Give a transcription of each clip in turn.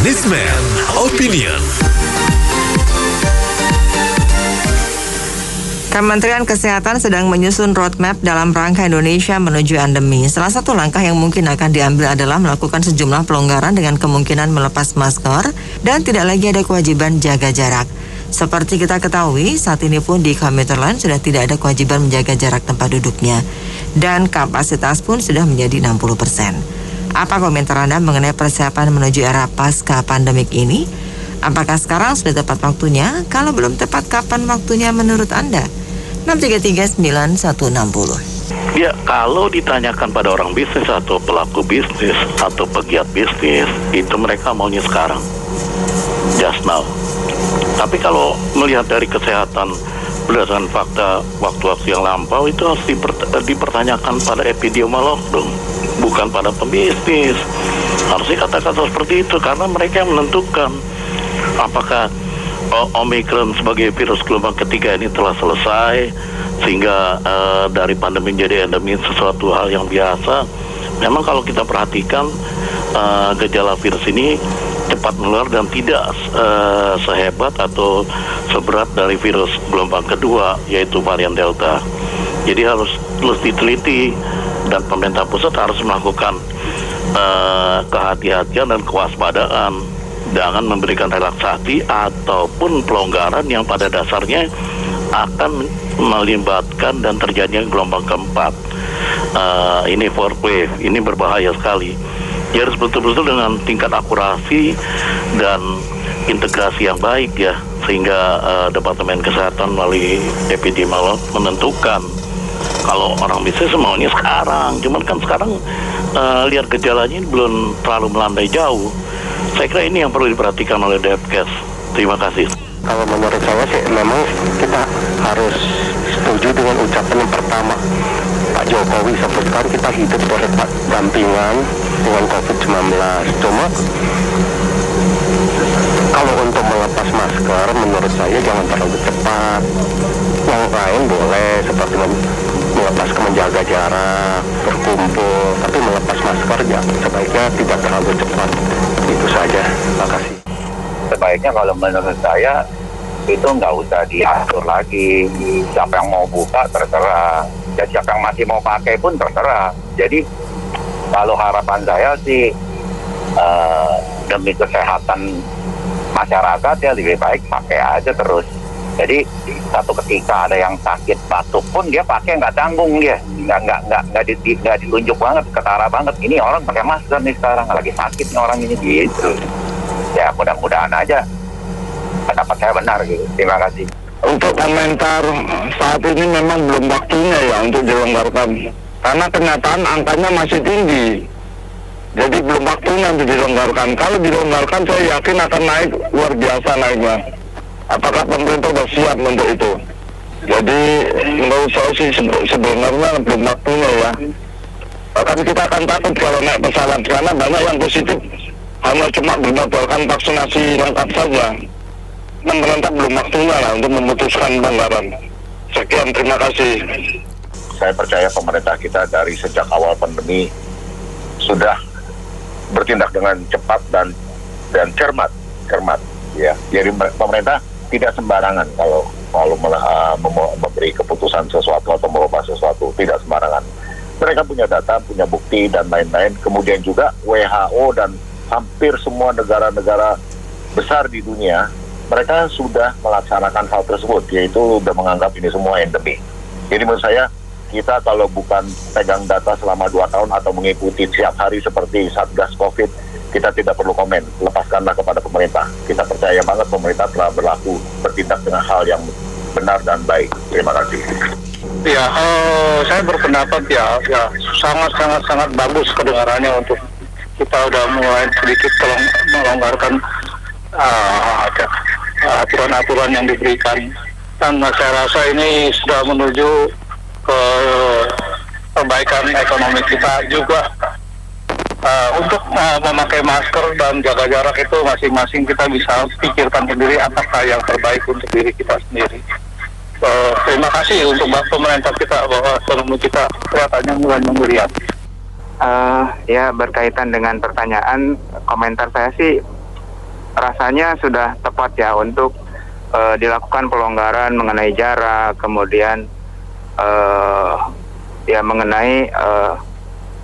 Businessman Opinion. Kementerian Kesehatan sedang menyusun roadmap dalam rangka Indonesia menuju endemi. Salah satu langkah yang mungkin akan diambil adalah melakukan sejumlah pelonggaran dengan kemungkinan melepas masker dan tidak lagi ada kewajiban jaga jarak. Seperti kita ketahui, saat ini pun di komuter lain sudah tidak ada kewajiban menjaga jarak tempat duduknya. Dan kapasitas pun sudah menjadi 60%. Apa komentar Anda mengenai persiapan menuju era pasca pandemik ini? Apakah sekarang sudah tepat waktunya? Kalau belum tepat, kapan waktunya menurut Anda? 6339160. Ya, kalau ditanyakan pada orang bisnis atau pelaku bisnis atau pegiat bisnis, itu mereka maunya sekarang, just now. Tapi kalau melihat dari kesehatan berdasarkan fakta waktu-waktu yang lampau, itu harus dipertanyakan pada epidemiolog dong, bukan pada pembisnis. Harusnya kata-kata seperti itu, karena mereka yang menentukan apakah Omicron sebagai virus gelombang ketiga ini telah selesai sehingga dari pandemi menjadi endemi sesuatu hal yang biasa. Memang kalau kita perhatikan gejala virus ini cepat menular dan tidak sehebat atau seberat dari virus gelombang kedua, yaitu varian Delta. Jadi harus diteliti dan pemerintah pusat harus melakukan kehati-hatian dan kewaspadaan. Jangan memberikan relaksasi ataupun pelonggaran yang pada dasarnya akan melibatkan dan terjadinya gelombang keempat. Ini fourth wave, ini berbahaya sekali. Ya, harus betul-betul dengan tingkat akurasi dan integrasi yang baik ya, sehingga Departemen Kesehatan melalui epidemiolog menentukan. Kalau orang bisnis maunya sekarang, cuman kan sekarang lihat gejalanya belum terlalu melandai jauh. Saya kira ini yang perlu diperhatikan oleh Depkes. Terima kasih. Kalau menurut saya sih memang kita harus setuju dengan ucapan yang pertama Pak Jokowi. Sampai sekarang kita hidup berdampingan dengan COVID-19. Cuma kalau untuk melepas masker menurut saya jangan terlalu cepat. Yang lain boleh seperti melepas menjaga jarak, berkumpul, tapi melepas masker ya sebaiknya tidak terlalu cepat. Itu saja. Terima kasih. Sebaiknya kalau menurut saya itu nggak usah diatur lagi. Siapa yang mau buka terserah, ya siapa yang masih mau pakai pun terserah. Jadi kalau harapan saya sih demi kesehatan masyarakat ya lebih baik pakai aja terus. Jadi satu ketika ada yang sakit batuk pun dia pakai nggak tanggung dia, nggak ditunjuk banget, ketara banget. Ini orang pakai masker nih sekarang lagi sakit nih orang ini gitu. Ya mudah-mudahan aja pendapat saya benar gitu. Terima kasih. Untuk komentar saat ini memang belum waktunya ya untuk dilonggarkan, karena kenyataan angkanya masih tinggi. Jadi belum waktunya untuk dilonggarkan. Kalau dilonggarkan saya yakin akan naik luar biasa naiknya. Apakah pemerintah sudah siap untuk itu? Jadi menurut saya sih sebenarnya belum waktunya ya. Bahkan kita akan takut kalau naik pesawat karena banyak yang positif hanya cuma berdasarkan vaksinasi lengkap saja. Pemerintah belum waktunya lah untuk memutuskan pelonggaran. Sekian, terima kasih. Saya percaya pemerintah kita dari sejak awal pandemi sudah bertindak dengan cepat dan cermat ya. Jadi pemerintah tidak sembarangan kalau memberi keputusan sesuatu atau merubah sesuatu, tidak sembarangan. Mereka punya data, punya bukti dan lain-lain. Kemudian juga WHO dan hampir semua negara-negara besar di dunia, mereka sudah melaksanakan hal tersebut, yaitu sudah menganggap ini semua endemi. Jadi menurut saya, kita kalau bukan pegang data selama 2 tahun atau mengikuti setiap hari seperti Satgas COVID, kita tidak perlu komen, lepaskanlah kepada pemerintah. Kita percaya banget pemerintah telah bertindak dengan hal yang benar dan baik. Terima kasih. Ya, saya berpendapat ya sangat bagus kedengarannya untuk kita udah mulai sedikit melonggarkan aturan-aturan yang diberikan. Dan saya rasa ini sudah menuju ke perbaikan ekonomi kita juga. Untuk memakai masker dan jaga jarak itu masing-masing kita bisa pikirkan sendiri apakah yang terbaik untuk diri kita sendiri. Terima kasih untuk pemerintah kita bahwa ekonomi kita kelihatannya mulai menggeliat. Ya berkaitan dengan pertanyaan, komentar saya sih rasanya sudah tepat ya untuk dilakukan pelonggaran mengenai jarak, kemudian ya mengenai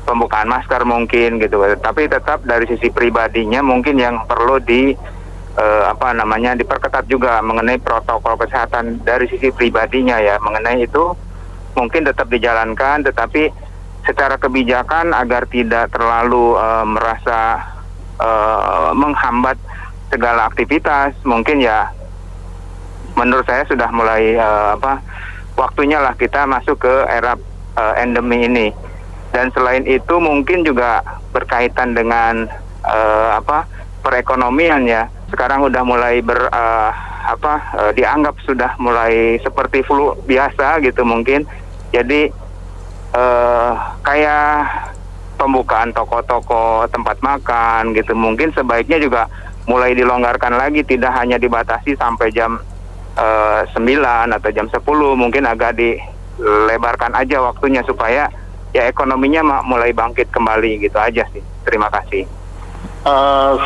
pembukaan masker mungkin gitu. Tapi tetap dari sisi pribadinya mungkin yang perlu diperketat juga mengenai protokol kesehatan dari sisi pribadinya ya. Mengenai itu mungkin tetap dijalankan, tetapi secara kebijakan agar tidak terlalu merasa menghambat segala aktivitas, mungkin ya menurut saya sudah mulai waktunya lah kita masuk ke era endemi ini. Dan selain itu mungkin juga berkaitan dengan perekonomian ya. Sekarang udah mulai dianggap sudah mulai seperti flu biasa gitu mungkin. Jadi kayak pembukaan toko-toko, tempat makan gitu mungkin sebaiknya juga mulai dilonggarkan lagi, tidak hanya dibatasi sampai jam 9 atau jam 10, mungkin agak dilebarkan aja waktunya supaya ya ekonominya mulai bangkit kembali gitu aja sih. Terima kasih.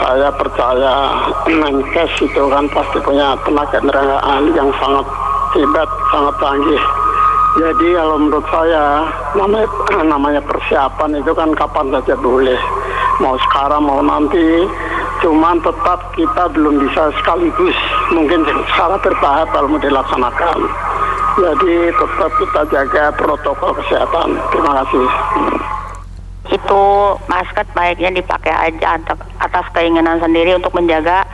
Saya percaya Menkes itu kan pasti punya tenaga ahli yang sangat hebat, sangat canggih. Jadi kalau menurut saya namanya persiapan itu kan kapan saja boleh, mau sekarang mau nanti. Cuman tetap kita belum bisa sekaligus, mungkin secara bertahap kalau mau dilaksanakan. Jadi tetap kita jaga protokol kesehatan. Terima kasih. Itu masker baiknya dipakai aja atas keinginan sendiri untuk menjaga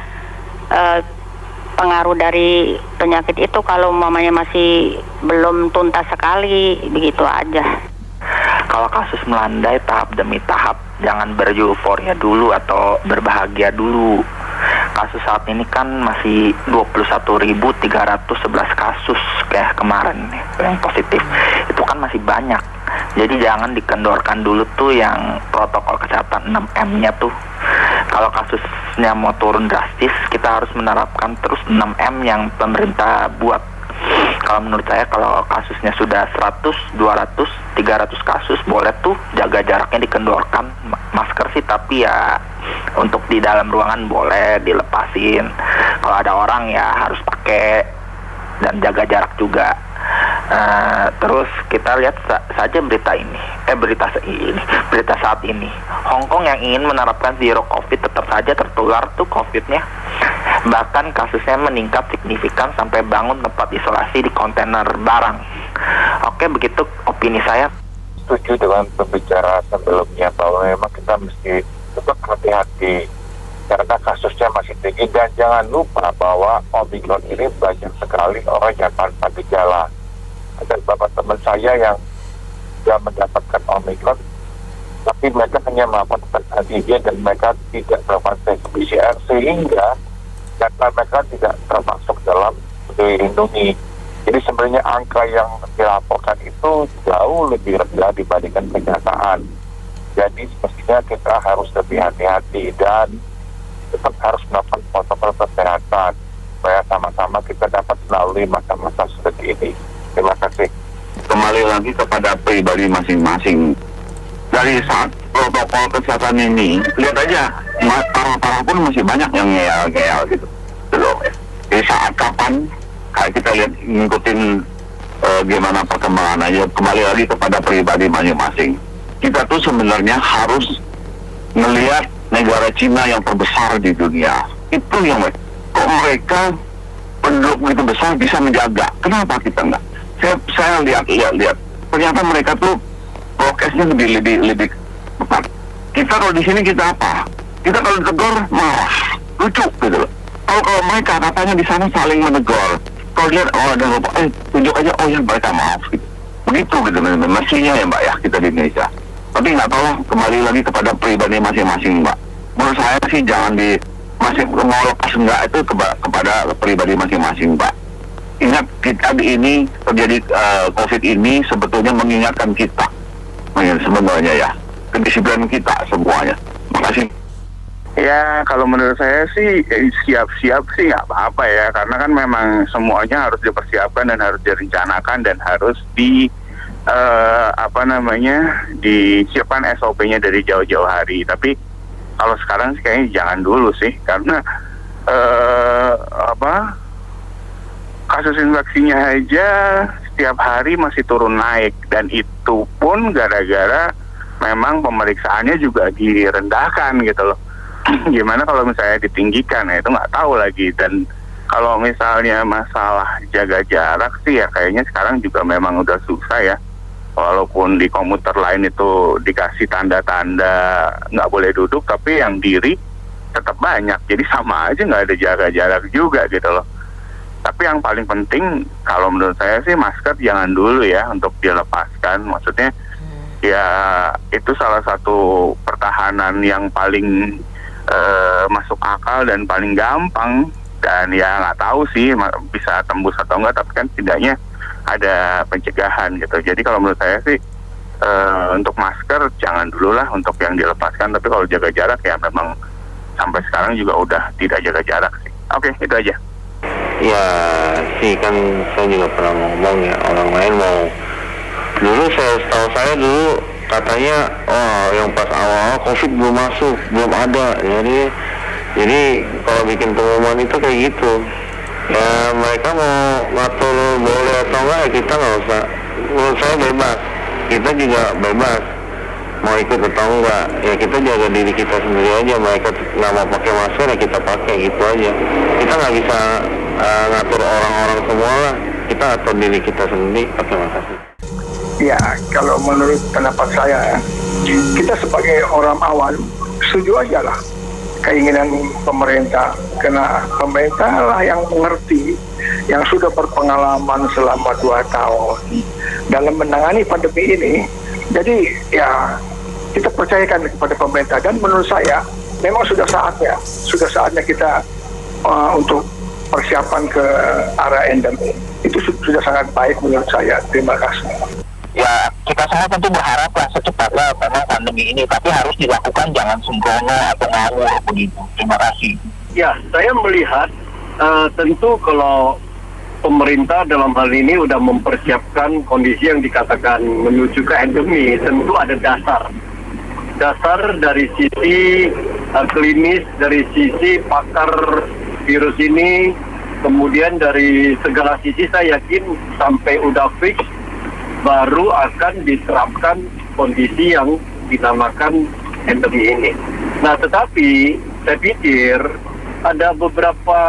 pengaruh dari penyakit itu. Kalau mamanya masih belum tuntas sekali, begitu aja. Kalau kasus melandai tahap demi tahap, jangan beryuforia dulu atau berbahagia dulu. Kasus saat ini kan masih 21.311 kasus kayak kemarin yang positif. Itu kan masih banyak. Jadi jangan dikendorkan dulu tuh yang protokol kesehatan 6M-nya tuh. Kalau kasusnya mau turun drastis, kita harus menerapkan terus 6M yang pemerintah buat. Kalau menurut saya kalau kasusnya sudah 100, 200, 300 kasus, boleh tuh jaga jaraknya dikendorkan. Masker sih tapi ya untuk di dalam ruangan boleh dilepasin. Kalau ada orang ya harus pakai dan jaga jarak juga. Terus kita lihat saja berita saat ini. Hong Kong yang ingin menerapkan zero covid tetap saja tertular tuh covidnya. Bahkan kasusnya meningkat signifikan sampai bangun tempat isolasi di kontainer barang. Oke, begitu opini saya. Setuju dengan pembicaraan sebelumnya bahwa memang kita mesti tetap hati-hati karena kasusnya masih tinggi, dan jangan lupa bahwa Omicron ini banyak sekali orang yang tanpa gejala. Ada beberapa teman saya yang sudah mendapatkan Omicron tapi mereka hanya melakukan tes antigen dan mereka tidak melakukan tes PCR sehingga data mereka tidak termasuk dalam dilindungi. Jadi sebenarnya angka yang dilaporkan itu jauh lebih rendah dibandingkan kenyataan. Jadi semestinya kita harus lebih hati-hati dan tetap harus melakukan protokol kesehatan supaya sama-sama kita dapat melalui masa-masa seperti ini. Terima kasih. Kembali lagi kepada pribadi masing-masing. Dari saat protokol kesehatan ini, lihat aja, para pun masih banyak yang ngeyel-ngeyel gitu. Jadi saat kapan, kayak kita lihat ngikutin gimana perkembangan aja, kembali lagi kepada pribadi masing-masing. Kita tuh sebenarnya harus melihat negara Cina yang terbesar di dunia. Itu yang kok mereka penduduk begitu besar bisa menjaga. Kenapa kita enggak? Saya lihat. Ternyata mereka tuh prokesnya lebih tepat. Kita kalau di sini kita apa? Kita kalau ditegur marah, lucu gitu loh. Kalau mereka katanya di sana saling menegur. Kalau lihat ada lupa, tunjuk aja, oh ya mereka maaf gitu. Begitu gitu mestinya ya Mbak ya kita di Indonesia. Tapi nggak tahu, kembali lagi kepada pribadi masing-masing Mbak. Menurut saya sih jangan masih mau lepas enggak itu kepada pribadi masing-masing Mbak. Ingat kita ini terjadi COVID ini sebetulnya mengingatkan kita sebenarnya ya, kedisiplinan kita semuanya. Makasih. Ya kalau menurut saya sih siap-siap sih nggak apa-apa ya, karena kan memang semuanya harus dipersiapkan dan harus direncanakan dan harus disiapkan SOP-nya dari jauh-jauh hari. Tapi kalau sekarang sih kayaknya jangan dulu sih, karena kasus infeksinya aja setiap hari masih turun naik, dan itu pun gara-gara memang pemeriksaannya juga direndahkan gitu loh. Gimana kalau misalnya ditinggikan, ya itu nggak tahu lagi. Dan kalau misalnya masalah jaga jarak sih ya kayaknya sekarang juga memang udah susah ya. Walaupun di komuter lain itu dikasih tanda-tanda nggak boleh duduk, tapi yang diri tetap banyak. Jadi sama aja nggak ada jaga jarak juga gitu loh. Tapi yang paling penting kalau menurut saya sih masker jangan dulu ya untuk dilepaskan. Maksudnya ya itu salah satu pertahanan yang paling masuk akal dan paling gampang. Dan ya nggak tahu sih bisa tembus atau enggak, tapi kan setidaknya ada pencegahan gitu. Jadi kalau menurut saya sih untuk masker jangan dulu lah untuk yang dilepaskan. Tapi kalau jaga jarak ya memang sampai sekarang juga udah tidak jaga jarak sih. Oke, itu aja. Ya sih kan saya juga pernah ngomong ya, orang lain mau dulu setahu saya dulu katanya yang pas awal COVID belum masuk, belum ada. Jadi kalau bikin pengumuman itu kayak gitu ya, mereka mau ngatur boleh atau enggak ya kita nggak usah. Menurut saya bebas, kita juga bebas mau ikut atau enggak ya, kita jaga diri kita sendiri aja. Mereka nggak mau pakai masker ya kita pakai, gitu aja. Kita nggak bisa ngatur orang-orang semua lah, kita atur diri kita sendiri pakai masker. Ya, kalau menurut pendapat saya, kita sebagai orang awam setuju aja lah keinginan pemerintah, karena pemerintah lah yang mengerti, yang sudah berpengalaman selama 2 tahun dalam menangani pandemi ini. Jadi ya kita percayakan kepada pemerintah, dan menurut saya memang sudah saatnya kita untuk persiapan ke arah endemi. Itu sudah sangat baik menurut saya. Terima kasih. Ya, kita semua tentu berharap lah secepatnya memang pandemi ini, tapi harus dilakukan, jangan sembrono atau ngawur begitu. Terima kasih. Ya, saya melihat tentu kalau pemerintah dalam hal ini sudah mempersiapkan kondisi yang dikatakan menuju ke endemi, tentu ada dasar dari sisi klinis, dari sisi pakar virus ini, kemudian dari segala sisi saya yakin sampai udah fix baru akan diterapkan kondisi yang dinamakan endemi ini. Nah, tetapi saya pikir ada beberapa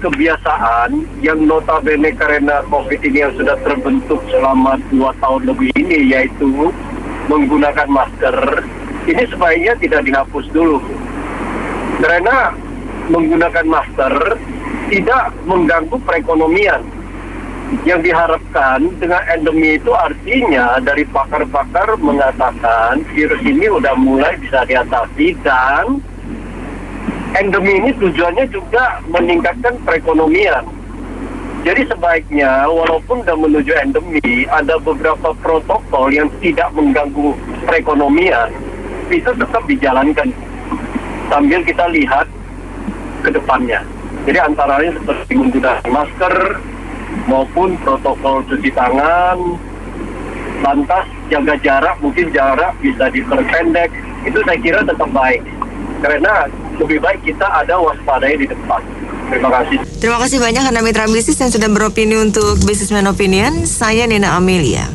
kebiasaan yang notabene karena COVID ini yang sudah terbentuk selama 2 tahun lebih ini, yaitu menggunakan masker. Ini sebaiknya tidak dihapus dulu. Karena menggunakan masker tidak mengganggu perekonomian. Yang diharapkan dengan endemi itu artinya dari pakar-pakar mengatakan virus ini udah mulai bisa diatasi, dan endemi ini tujuannya juga meningkatkan perekonomian. Jadi sebaiknya walaupun sudah menuju endemi, ada beberapa protokol yang tidak mengganggu perekonomian bisa tetap dijalankan sambil kita lihat ke depannya. Jadi antara lain seperti menggunakan masker maupun protokol cuci tangan, lantas jaga jarak, mungkin jarak bisa diperpendek. Itu saya kira tetap baik, karena lebih baik kita ada waspadai di depan. Terima kasih. Terima kasih banyak Anda mitra bisnis yang sudah beropini untuk Businessman Opinion. Saya Nina Amelia.